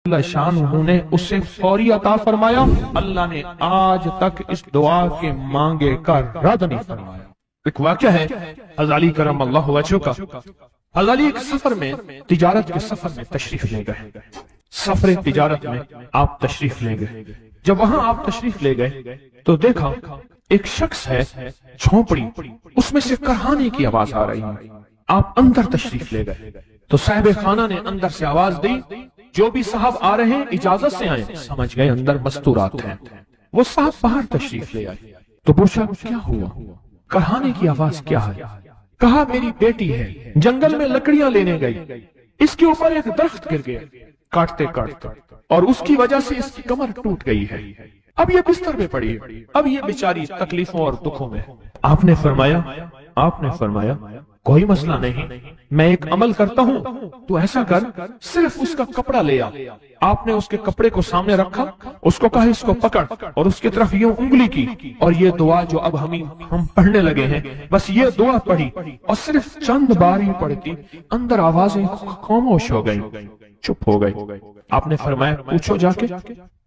اللہ شانہ نے اسے فوری عطا فرمایا. اللہ نے آج تک اس دعا کے مانگے کا رد نہیں فرمایا. ایک واقعہ ہے حضرت علی کرم اللہ وجہہ کا. حضرت علی ایک سفر میں تجارت کے سفر میں تشریف لے گئے. سفر تجارت میں آپ تشریف لے گئے. جب وہاں آپ تشریف لے گئے تو دیکھا ایک شخص ہے جھونپڑی, اس میں سے کرہانے کی آواز آ رہی ہے. آپ اندر تشریف لے گئے تو صاحب خانہ نے اندر سے آواز دی, جو بھی صاحب آ رہے ہیں اجازت سے آئیں. سمجھ گئے اندر مستورات ہیں. وہ صاحب باہر تشریف لے آئے تو پوچھا کیا ہوا, کرہانے کی آواز کیا ہے؟ کہا میری بیٹی ہے, جنگل میں لکڑیاں لینے گئی, اس کے اوپر ایک درخت گر گیا کاٹتے کاٹتے, اور اس کی وجہ سے اس کی کمر ٹوٹ گئی ہے. اب یہ بستر میں پڑی ہے, اب یہ بیچاری تکلیفوں اور دکھوں میں. آپ نے فرمایا کوئی مسئلہ نہیں, میں ایک عمل کرتا ہوں, تو ایسا کر صرف اس کا کپڑا لے آ. آپ نے اس کے کپڑے کو سامنے رکھا, اس کو کہا اس کو پکڑ, اور اس کی طرف یوں انگلی کی, اور یہ دعا جو اب ہم پڑھنے لگے ہیں, بس یہ دعا پڑھی, اور صرف چند بار ہی پڑھتی اندر آوازیں خاموش ہو گئی, چپ ہو گئی. آپ نے فرمایا پوچھو جا کے.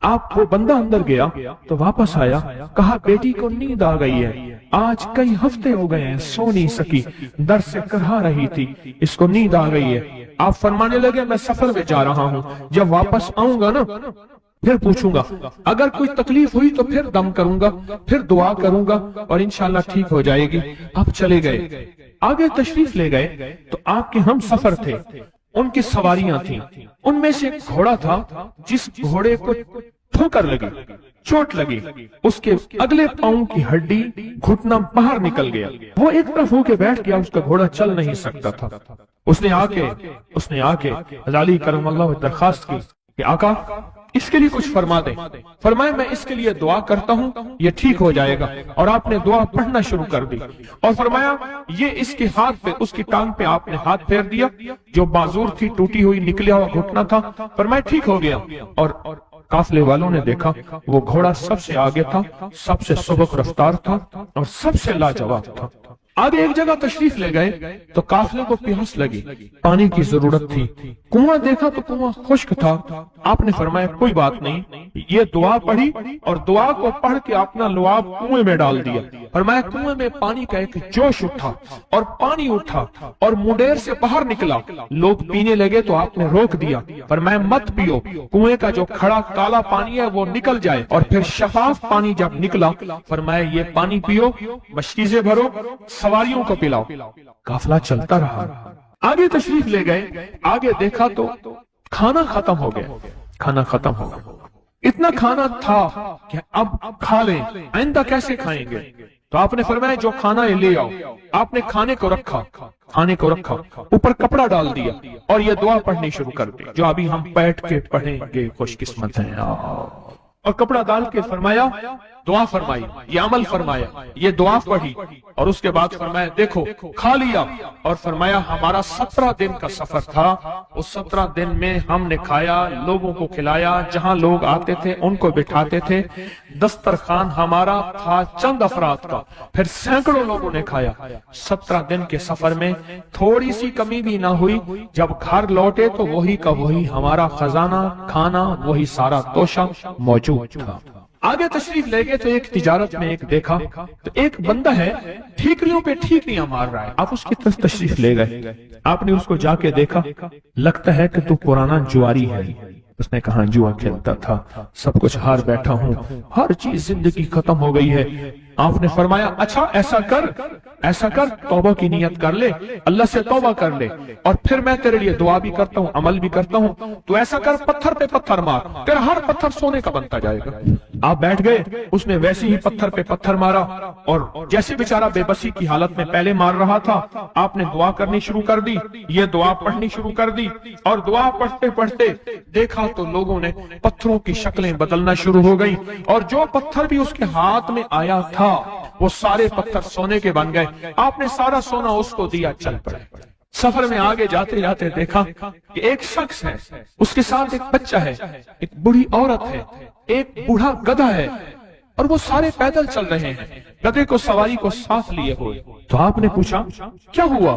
آپ وہ بندہ اندر گیا تو واپس آیا, کہا بیٹی کو نیند آ گئی ہے, آج کئی ہفتے ہو گئے ہیں سو نہیں سکی, در سے کرہا رہی تھی, اس کو نیند آ گئی ہے. آپ فرمانے لگے میں سفر میں جا رہا ہوں, جب واپس آؤں گا نا پھر پوچھوں گا, اگر کوئی تکلیف ہوئی تو پھر دم کروں گا, پھر دعا کروں گا, اور انشاءاللہ ٹھیک ہو جائے گی. آپ چلے گئے, آگے تشریف لے گئے تو آپ کے ہم سفر تھے, ان کی سواریاں تھیں. ان میں سے ایک گھوڑا تھا جس گھوڑے کو ٹھوکر لگی, چوٹ لگی, اس کے اگلے پاؤں کی ہڈی گھٹنا باہر نکل گیا. وہ ایک طرف ہو کے بیٹھ گیا, اس کا گھوڑا چل نہیں سکتا تھا. اس نے آ کے حضرت علی کرم اللہ درخواست کی کہ آقا اس کے لیے کچھ فرما دیں. فرمایا میں اس کے لیے دعا کرتا ہوں, یہ ٹھیک ہو جائے گا. اور آپ نے دعا پڑھنا شروع کر دی, اور فرمایا یہ اس کے ہاتھ پہ, اس کی ٹانگ پہ آپ نے ہاتھ پھیر دیا, جو معذور تھی ٹوٹی ہوئی نکلیا ہوا گھٹنا تھا. فرمایا ٹھیک ہو گیا. اور قافلے والوں نے دیکھا وہ گھوڑا سب سے آگے تھا, سب سے سبک رفتار تھا, اور سب سے لاجواب تھا. آگے ایک جگہ تشریف لے گئے تو قافلے کو پیاس لگی, پانی کی ضرورت تھی. کنواں دیکھا تو کنواں خشک تھا. آپ نے فرمایا کوئی بات نہیں, یہ دعا پڑھی, اور دعا کو پڑھ کے اپنا لعاب کنویں میں ڈال دیا. فرمایا کنویں میں پانی کا ایک جوش اٹھا, اور پانی اٹھا اور منڈیر سے باہر نکلا. لوگ پینے لگے تو آپ نے روک دیا. فرمایا مت پیو, کنویں کا جو کھڑا کالا پانی ہے وہ نکل جائے, اور پھر شفاف پانی جب نکلا فرمایا یہ پانی پیو, مشکیزیں بھرو, سواریوں کو پلاؤ. قافلہ چلتا رہا. آگے تشریف لے گئے, آگے دیکھا تو کھانا ختم ہو گیا. اتنا کھانا تھا کہ اب کھا لیں, آئندہ کیسے کھائیں گے؟ تو آپ نے فرمایا جو کھانا ہے لے آؤ. آپ نے کھانے کو رکھا, اوپر کپڑا ڈال دیا, اور یہ دعا پڑھنی شروع کر دی جو ابھی ہم بیٹھ کے پڑھیں گے, خوش قسمت ہیں. اور کپڑا ڈال کے فرمایا دعا فرمائی, یہ عمل فرمایا, یہ دعا پڑھی, اور اس کے بعد فرمایا دیکھو کھا لیا. اور فرمایا ہمارا 17 دن کا سفر تھا, اس 17 دن میں ہم نے کھایا, لوگوں کو کھلایا, جہاں لوگ آتے تھے ان کو بٹھاتے تھے. دسترخوان ہمارا تھا چند افراد کا, پھر سینکڑوں لوگوں نے کھایا. 17 دن کے سفر میں تھوڑی سی کمی بھی نہ ہوئی. جب گھر لوٹے تو وہی کا وہی ہمارا خزانہ, کھانا وہی سارا توشہ موجود تھا. آگے تشریف لے گئے تو ایک تجارت میں ایک دیکھا تو ایک بندہ ہے ٹھیکریوں پہ ٹھیکریاں مار رہا ہے. آپ اس کی طرف تشریف لے گئے, آپ نے اس کو جا کے دیکھا, لگتا ہے کہ تو پرانا جواری ہے. اس نے کہا جوا کھیلتا تھا, سب کچھ ہار بیٹھا ہوں, ہر چیز زندگی ختم ہو گئی ہے. آپ نے فرمایا اچھا ایسا کر توبہ کی نیت کر لے, اللہ سے توبہ کر لے, اور پھر میں تیرے لیے دعا بھی کرتا ہوں, عمل بھی کرتا ہوں. تو ایسا کر پتھر پہ پتھر مار, تیرا ہر پتھر سونے کا بنتا جائے گا. آپ بیٹھ گئے, اس نے ویسے ہی پتھر پہ پتھر مارا, اور جیسے بیچارہ بے بسی کی حالت میں پہلے مار رہا تھا, آپ نے دعا کرنی شروع کر دی, یہ دعا پڑھنی شروع کر دی. اور دعا پڑھتے پڑھتے دیکھا تو لوگوں نے پتھروں کی شکلیں بدلنا شروع ہو گئی, اور جو پتھر بھی اس کے ہاتھ میں آیا تھا وہ سارے پتھر سونے کے بن گئے. آپ نے سارا سونا اس کو دیا, چل پڑے. سفر میں آگے جاتے جاتے دیکھا کہ ایک شخص ہے, اس کے ساتھ ایک بچہ ہے, ایک بوڑھی عورت ہے, ایک بوڑھا گدھا ہے, اور وہ سارے پیدل چل رہے ہیں, گدھے کو سواری کو ساتھ لیے ہوئے. تو آپ نے پوچھا کیا ہوا؟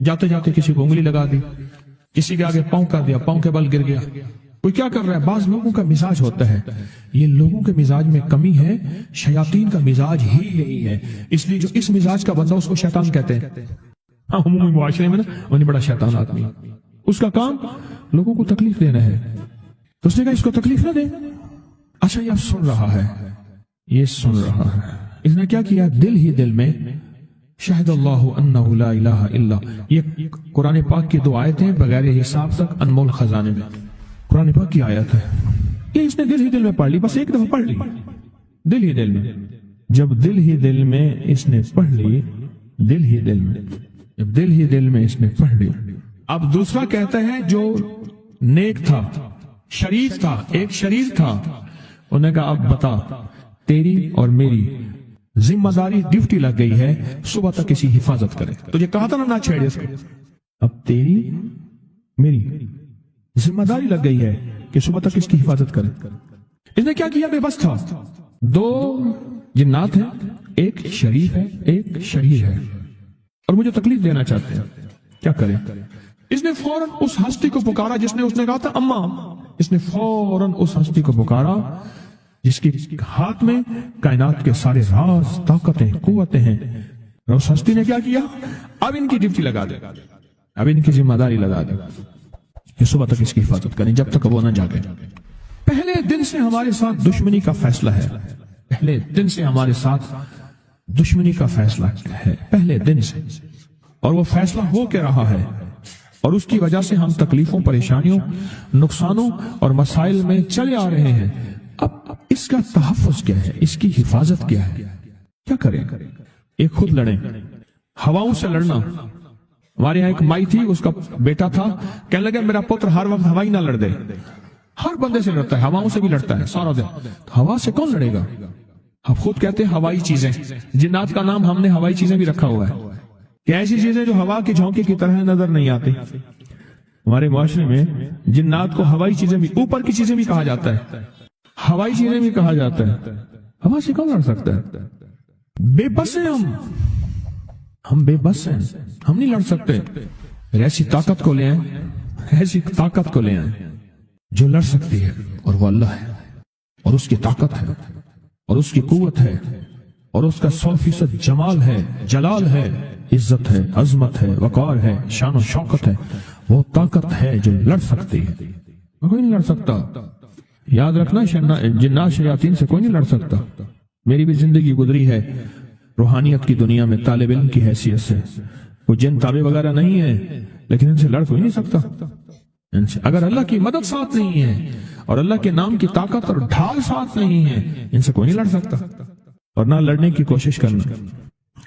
جاتے جاتے کسی کو انگلی لگا دی، کسی کے آگے پاؤں کر دیا، پاؤں کے بل گر گیا، کوئی کیا کر رہا ہے۔ بعض لوگوں کا مزاج ہوتا ہے، یہ لوگوں کے مزاج میں کمی ہے، شیاطین کا مزاج ہی یہی ہے، اس لیے جو اس مزاج کا بندہ اس کو شیطان کہتے ہیں۔ ہاں عمومی معاشرے میں نا وہ بڑا شیطان آدمی، اس کا کام لوگوں کو تکلیف دینا ہے، تو اس نے کہا اس کو تکلیف نہ دے۔ اچھا یہ اب سن رہا ہے، یہ سن رہا ہے، اس نے کیا کیا، دل ہی دل میں شہد اللہ انہ لا الہ الا، یہ قرآن پاک کی 2 آیتیں بغیر حساب تک انمول خزانے میں، قرآن پاک کی آیت ہے، یہ اس نے دل ہی دل میں پڑھ لی، بس ایک دفعہ پڑھ لی دل ہی دل میں۔ جب دل ہی دل میں اس نے پڑھ لی، دل ہی دل میں، جب دل ہی دل میں اس نے پڑھ لی، اب دوسرا کہتا ہے جو نیک تھا، شریف تھا، ایک شریف تھا، انہوں نے کہا اب بتا، تیری اور میری ذمہ داری ڈیوٹی لگ گئی ہے، صبح تک کسی حفاظت کرے، تجھے کہا تھا نہ چھیڑے اس کو، اب تیری میری ذمہ داری لگ گئی ہے کہ صبح تک اس کی حفاظت کرے۔ اس نے کیا کیا، بے بس تھا، 2 جنات ہیں، ایک شریف ہے ایک شریر ہے، اور مجھے تکلیف دینا چاہتے ہیں، کیا کریں۔ اس نے فوراً اس ہستی کو پکارا جس نے کہا تھا اماں، اس نے فوراً اس ہستی کو پکارا جس کے ہاتھ میں کائنات کے سارے راز، طاقتیں، قوتیں ہیں، اور اس ہستی نے کیا کیا، اب ان کی ڈیوٹی لگا دے، اب ان کی ذمہ داری لگا دے کہ صبح تک اس کی حفاظت کریں جب تک وہ نہ جاگے۔ پہلے دن سے ہمارے ساتھ دشمنی کا فیصلہ ہے، پہلے دن سے ہمارے ساتھ دشمنی کا فیصلہ ہے، پہلے دن سے، اور وہ فیصلہ ہو کے رہا ہے، اور اس کی وجہ سے ہم تکلیفوں، پریشانیوں، نقصانوں اور مسائل میں چلے آ رہے ہیں۔ اب اس کا تحفظ کیا ہے، اس کی حفاظت کیا ہے، کیا کریں۔ ایک خود لڑیں، ہواؤں سے لڑنا۔ ہمارے یہاں ایک مائی تھی، اس کا بیٹا تھا، کہنے لگا میرا پتر ہر وقت ہوائی نہ لڑ دے، ہر بندے سے لڑتا ہے، ہواؤں سے بھی لڑتا ہے سارا دن، ہوا سے کون لڑے گا۔ ہم خود کہتے ہیں ہوائی چیزیں، جنات کا نام ہم نے ہوائی چیزیں بھی رکھا ہوا ہے، کہ ایسی چیزیں جو ہوا کے جھونکے کی طرح نظر نہیں آتی۔ ہمارے معاشرے میں جنات کو ہوائی چیزیں بھی، اوپر کی چیزیں بھی کہا جاتا ہے، ہوائی چیزیں بھی کہا جاتا ہے۔ ہوا سے کون لڑ سکتا ہے، بے بس ہیں ہم بے بس ہیں، ہم نہیں لڑ سکتے۔ ایسی طاقت کو لے آئیں، ایسی طاقت کو لے آئیں جو لڑ سکتی ہے، اور وہ اللہ ہے، اور اس کی طاقت ہے، اور اس کی قوت ہے، اور اس کا 100% جمال ہے، جلال ہے، عزت ہے، عظمت ہے، وقار ہے، شان و شوکت ہے۔ وہ طاقت ہے جو لڑ سکتی ہے، کوئی نہیں لڑ سکتا۔ یاد رکھنا، جنات شیاطین سے کوئی نہیں لڑ سکتا۔ میری بھی زندگی گزری ہے روحانیت کی دنیا میں طالب علم کی حیثیت سے، وہ جن تابع وغیرہ نہیں ہے، لیکن ان سے لڑ کوئی نہیں سکتا۔ ان سے اگر اللہ کی مدد ساتھ نہیں ہے، اور اللہ کے نام کی طاقت اور ڈھال ساتھ نہیں ہے، ان سے کوئی نہیں لڑ سکتا، اور نہ لڑنے کی کوشش کرنا۔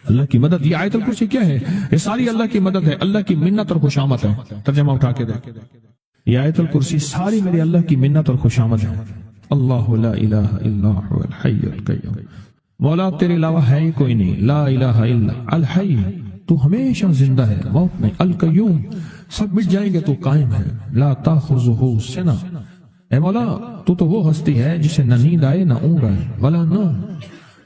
اللہ کی مدد، یہ آیت الکرسی کیا ہے، یہ ساری اللہ کی مدد ہے، اللہ کی منت اور خوشامد ہے۔ ترجمہ اٹھا کے دیکھ، یہ آیت الکرسی ساری میری اللہ کی منت اور خوشامد ہے۔ اللہ لا الہ الا هو الحی القیوم، مولا تیرے علاوہ ہے ہی کوئی نہیں، لا الہ الا الحی، تو ہمیشہ زندہ ہے، موت نہیں، القیوم، سب مٹ جائیں گے تو قائم ہے، لا تاخذہ سنہ، اے مولا تو وہ ہستی ہے جسے نہ نیند آئے نہ اونگ آئے، ولا نوم،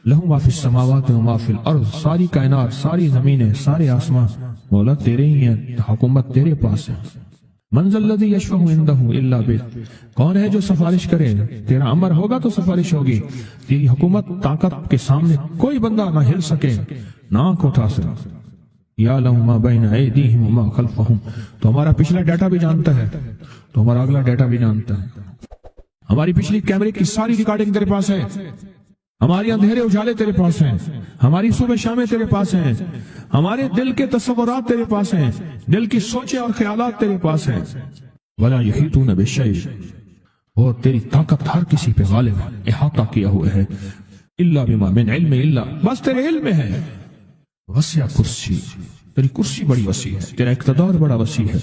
لہو ما فی السماوات و ما فی الارض، ساری کائنات، ساری زمینیں، سارے آسمان مولا تیرے ہی ہیں، حکومت تیرے پاس ہے۔ من ذا الذی یشفع عندہ الا بإذنہ، کون ہے جو سفارش کرے، تیرا امر ہوگا تو سفارش ہوگی، تیری حکومت طاقت کے سامنے کوئی بندہ نہ ہل سکے، نہ آنکھ اٹھا سکے۔ یعلم ما بین ایدیہم وما خلفہم، تو ہمارا پچھلا ڈیٹا بھی جانتا ہے، تو ہمارا اگلا ڈیٹا بھی جانتا ہے۔ ہماری پچھلی کیمرے کی ساری ریکارڈنگ تیرے پاس ہے، ہماری اندھیرے اجالے تیرے پاس ہیں، ہماری صبح شامیں تیرے پاس ہیں، ہمارے دل کے تصورات تیرے پاس ہیں، دل کی سوچیں اور خیالات تیرے پاس ہیں۔ ولا یحیطون بشیء، اور تیری طاقت ہر کسی پہ غالب ہے، احاطہ کیا ہوا ہے، الا بما من علم، الا بس تیرے علم میں ہے۔ وسع کرسی، تیری کرسی بڑی وسیع ہے، تیرا اقتدار بڑا وسیع ہے،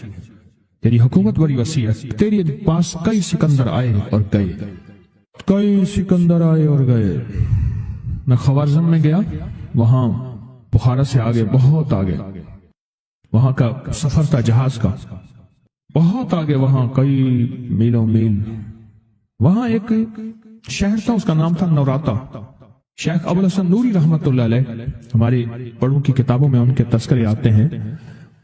تیری حکومت بڑی وسیع ہے، تیرے پاس کئی سکندر آئے اور گئے، کئی سکندر آئے اور گئے۔ میں خوارزم میں گیا، وہاں بخارا سے آگے، بہت آگے، وہاں کا سفر تھا جہاز کا، بہت آگے، وہاں کئی میلوں میل، وہاں ایک شہر تھا، اس کا نام تھا نوراتا۔ شیخ ابوالحسن نوری رحمت اللہ علیہ، ہماری بڑوں کی کتابوں میں ان کے تذکرے آتے ہیں،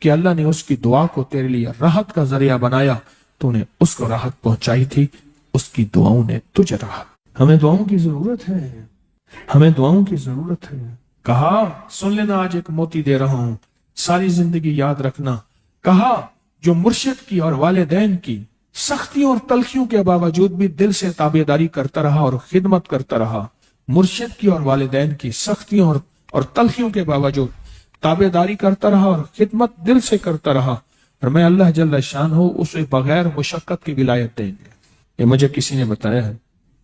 کہ اللہ نے اس کی دعا کو تیرے لیے راحت کا ذریعہ بنایا، تو نے اس کو راحت پہنچائی تھی، اس کی دعاؤں نے تجھے راحت۔ ہمیں دعاؤں کی ضرورت ہے، ہمیں دعاؤں کی ضرورت ہے۔ کہا سن لینا، آج ایک موتی دے رہا ہوں، ساری زندگی یاد رکھنا۔ کہا جو مرشد کی اور والدین کی سختیوں اور تلخیوں کے باوجود بھی دل سے تابعداری کرتا رہا اور خدمت کرتا رہا، مرشد کی اور والدین کی سختیوں اور تلخیوں کے باوجود تابعداری کرتا رہا اور خدمت دل سے کرتا رہا، اور میں اللہ جل شان ہو اسے بغیر مشقت کی ولایت دیں گے۔ یہ مجھے کسی نے بتایا ہے،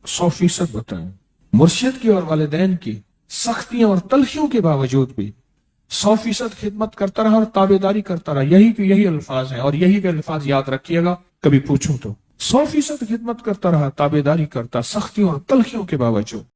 100% بتایا۔ مرشد کی اور والدین کی سختیوں اور تلخیوں کے باوجود بھی 100% خدمت کرتا رہا اور تابعداری کرتا رہا۔ یہی الفاظ ہیں، اور یہی کے الفاظ یاد رکھیے گا کبھی پوچھوں تو۔ 100% خدمت کرتا رہا، تابعداری کرتا، سختیوں اور تلخیوں کے باوجود۔